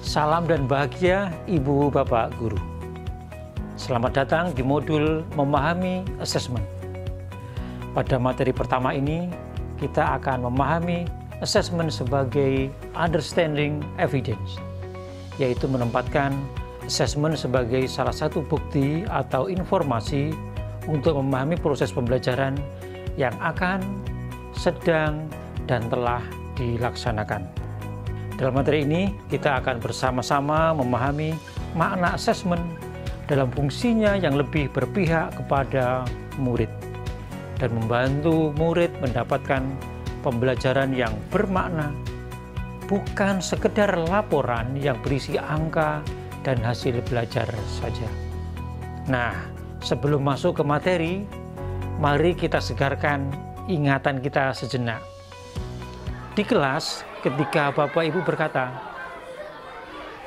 Salam dan bahagia Ibu Bapak Guru. Selamat datang di modul Memahami Assessment. Pada materi pertama ini, kita akan memahami assessment sebagai understanding evidence, yaitu menempatkan assessment sebagai salah satu bukti atau informasi untuk memahami proses pembelajaran yang akan, sedang, dan telah dilaksanakan. Dalam materi ini, kita akan bersama-sama memahami makna assessment dalam fungsinya yang lebih berpihak kepada murid dan membantu murid mendapatkan pembelajaran yang bermakna, bukan sekedar laporan yang berisi angka dan hasil belajar saja. Nah, sebelum masuk ke materi, mari kita segarkan ingatan kita sejenak. Di kelas, ketika Bapak Ibu berkata,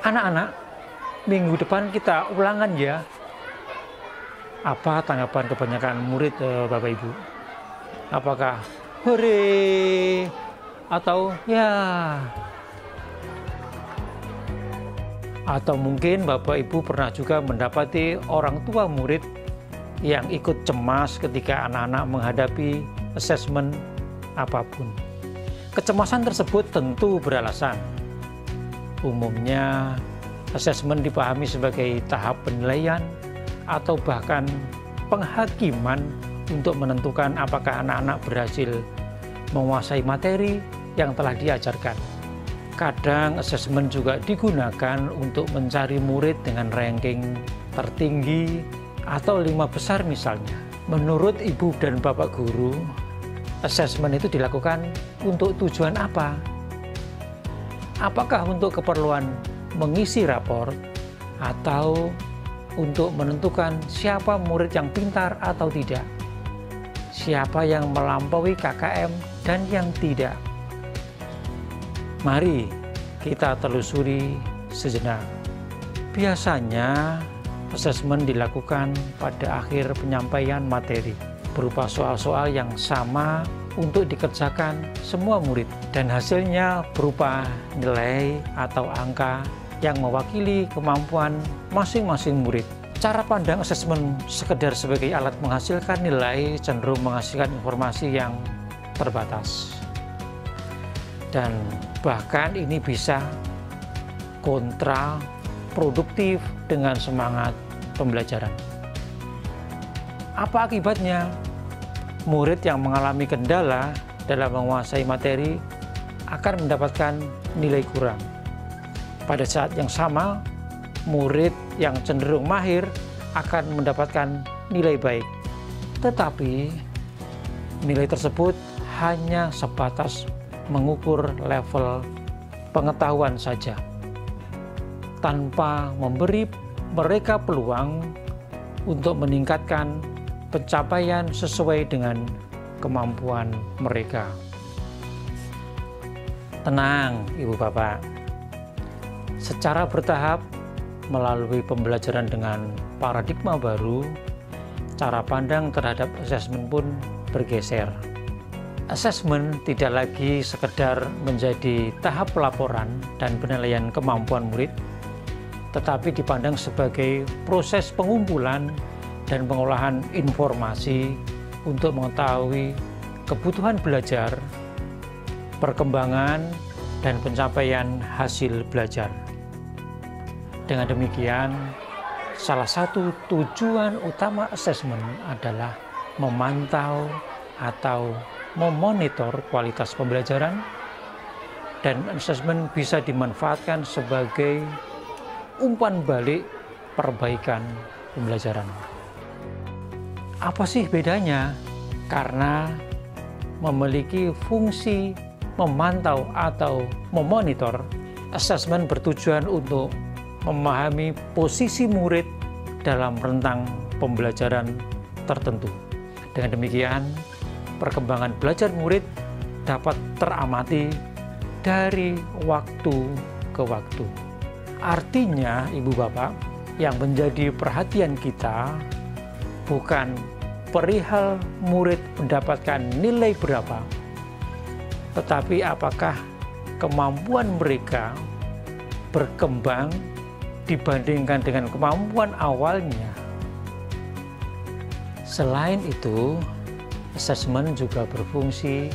"Anak-anak, minggu depan kita ulangan ya." Apa tanggapan kebanyakan murid Bapak Ibu? Apakah hore atau ya? Atau mungkin Bapak Ibu pernah juga mendapati orang tua murid yang ikut cemas ketika anak-anak menghadapi assessment apapun. Kecemasan tersebut tentu beralasan. Umumnya, assessment dipahami sebagai tahap penilaian atau bahkan penghakiman untuk menentukan apakah anak-anak berhasil menguasai materi yang telah diajarkan. Kadang assessment juga digunakan untuk mencari murid dengan ranking tertinggi atau 5 besar misalnya. Menurut Ibu dan Bapak Guru, assessment itu dilakukan untuk tujuan apa? Apakah untuk keperluan mengisi rapor atau untuk menentukan siapa murid yang pintar atau tidak? Siapa yang melampaui KKM dan yang tidak? Mari kita telusuri sejenak. Biasanya assessment dilakukan pada akhir penyampaian materi, berupa soal-soal yang sama untuk dikerjakan semua murid dan hasilnya berupa nilai atau angka yang mewakili kemampuan masing-masing murid. Cara pandang assessment sekedar sebagai alat menghasilkan nilai cenderung menghasilkan informasi yang terbatas. Dan bahkan ini bisa kontraproduktif dengan semangat pembelajaran. Apa akibatnya? Murid yang mengalami kendala dalam menguasai materi akan mendapatkan nilai kurang. Pada saat yang sama, murid yang cenderung mahir akan mendapatkan nilai baik. Tetapi, nilai tersebut hanya sebatas mengukur level pengetahuan saja, tanpa memberi mereka peluang untuk meningkatkan pencapaian sesuai dengan kemampuan mereka. Tenang, Ibu Bapak. Secara bertahap, melalui pembelajaran dengan paradigma baru, cara pandang terhadap assessment pun bergeser. Assessment tidak lagi sekedar menjadi tahap pelaporan dan penilaian kemampuan murid, tetapi dipandang sebagai proses pengumpulan dan pengolahan informasi untuk mengetahui kebutuhan belajar, perkembangan, dan pencapaian hasil belajar. Dengan demikian, salah satu tujuan utama assessment adalah memantau atau memonitor kualitas pembelajaran, dan assessment bisa dimanfaatkan sebagai umpan balik perbaikan pembelajaran. Apa sih bedanya? Karena memiliki fungsi memantau atau memonitor, assessment bertujuan untuk memahami posisi murid dalam rentang pembelajaran tertentu. Dengan demikian, perkembangan belajar murid dapat teramati dari waktu ke waktu. Artinya, Ibu Bapak, yang menjadi perhatian kita bukan perihal murid mendapatkan nilai berapa, tetapi apakah kemampuan mereka berkembang dibandingkan dengan kemampuan awalnya. Selain itu, asesmen juga berfungsi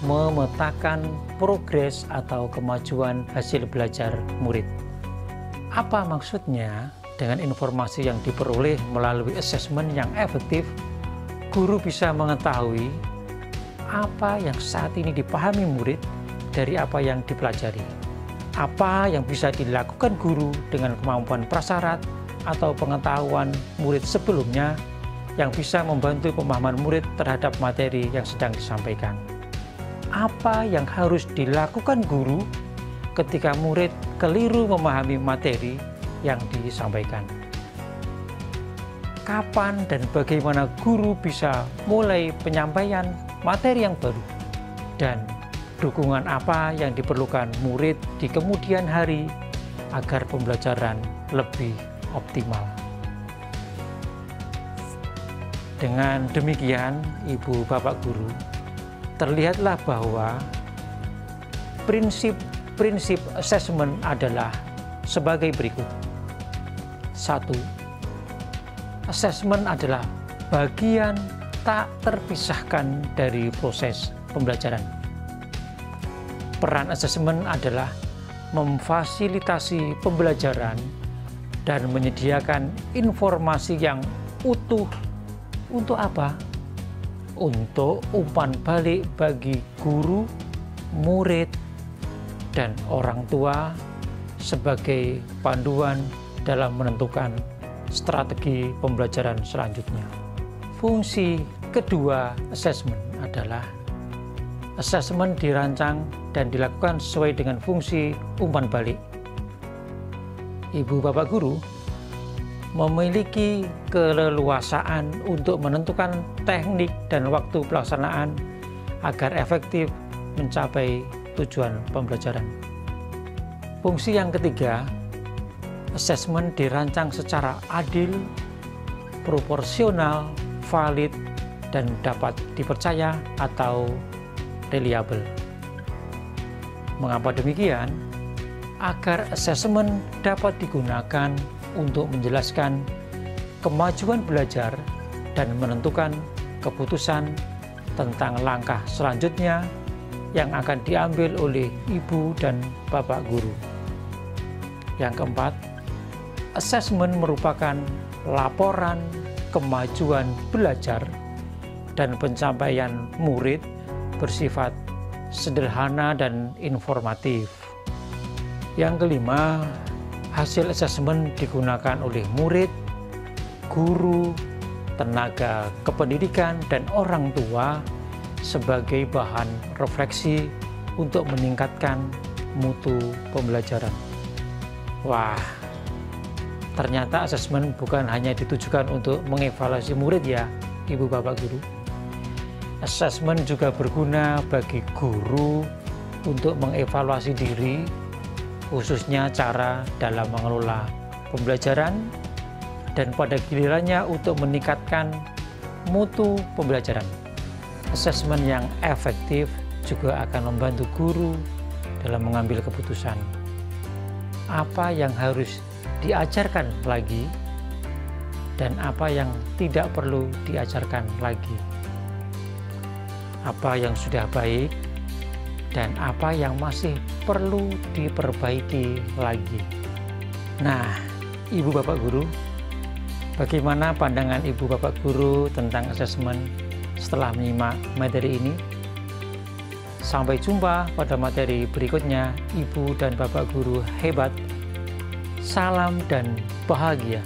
memetakan progres atau kemajuan hasil belajar murid. Apa maksudnya? Dengan informasi yang diperoleh melalui asesmen yang efektif, guru bisa mengetahui apa yang saat ini dipahami murid dari apa yang dipelajari. Apa yang bisa dilakukan guru dengan kemampuan prasyarat atau pengetahuan murid sebelumnya yang bisa membantu pemahaman murid terhadap materi yang sedang disampaikan. Apa yang harus dilakukan guru ketika murid keliru memahami materi yang disampaikan. Kapan dan bagaimana guru bisa mulai penyampaian materi yang baru, dan dukungan apa yang diperlukan murid di kemudian hari agar pembelajaran lebih optimal. Dengan demikian, Ibu Bapak Guru, terlihatlah bahwa prinsip asesmen adalah sebagai berikut. 1. Asesmen adalah bagian tak terpisahkan dari proses pembelajaran. Peran asesmen adalah memfasilitasi pembelajaran dan menyediakan informasi yang utuh. Untuk apa? Untuk umpan balik bagi guru, murid, dan orang tua sebagai panduan dalam menentukan strategi pembelajaran selanjutnya. Fungsi kedua asesmen adalah asesmen dirancang dan dilakukan sesuai dengan fungsi umpan balik. Ibu Bapak Guru memiliki keleluasaan untuk menentukan teknik dan waktu pelaksanaan agar efektif mencapai tujuan pembelajaran. Fungsi yang ketiga, asesmen dirancang secara adil, proporsional, valid, dan dapat dipercaya atau reliable. Mengapa demikian? Agar asesmen dapat digunakan untuk menjelaskan kemajuan belajar dan menentukan keputusan tentang langkah selanjutnya yang akan diambil oleh ibu dan bapak guru. Yang keempat, asesmen merupakan laporan kemajuan belajar dan pencapaian murid bersifat sederhana dan informatif. Yang kelima, hasil asesmen digunakan oleh murid, guru, tenaga kependidikan, dan orang tua sebagai bahan refleksi untuk meningkatkan mutu pembelajaran. Wah, ternyata asesmen bukan hanya ditujukan untuk mengevaluasi murid ya, Ibu Bapak Guru. Asesmen juga berguna bagi guru untuk mengevaluasi diri, khususnya cara dalam mengelola pembelajaran, dan pada gilirannya untuk meningkatkan mutu pembelajaran. Asesmen yang efektif juga akan membantu guru dalam mengambil keputusan. Apa yang harus diajarkan lagi dan apa yang tidak perlu diajarkan lagi. Apa yang sudah baik dan apa yang masih perlu diperbaiki lagi. Nah, Ibu Bapak Guru, bagaimana pandangan Ibu Bapak Guru tentang asesmen setelah menyimak materi ini? Sampai jumpa pada materi berikutnya. Ibu dan Bapak Guru hebat. Salam dan bahagia.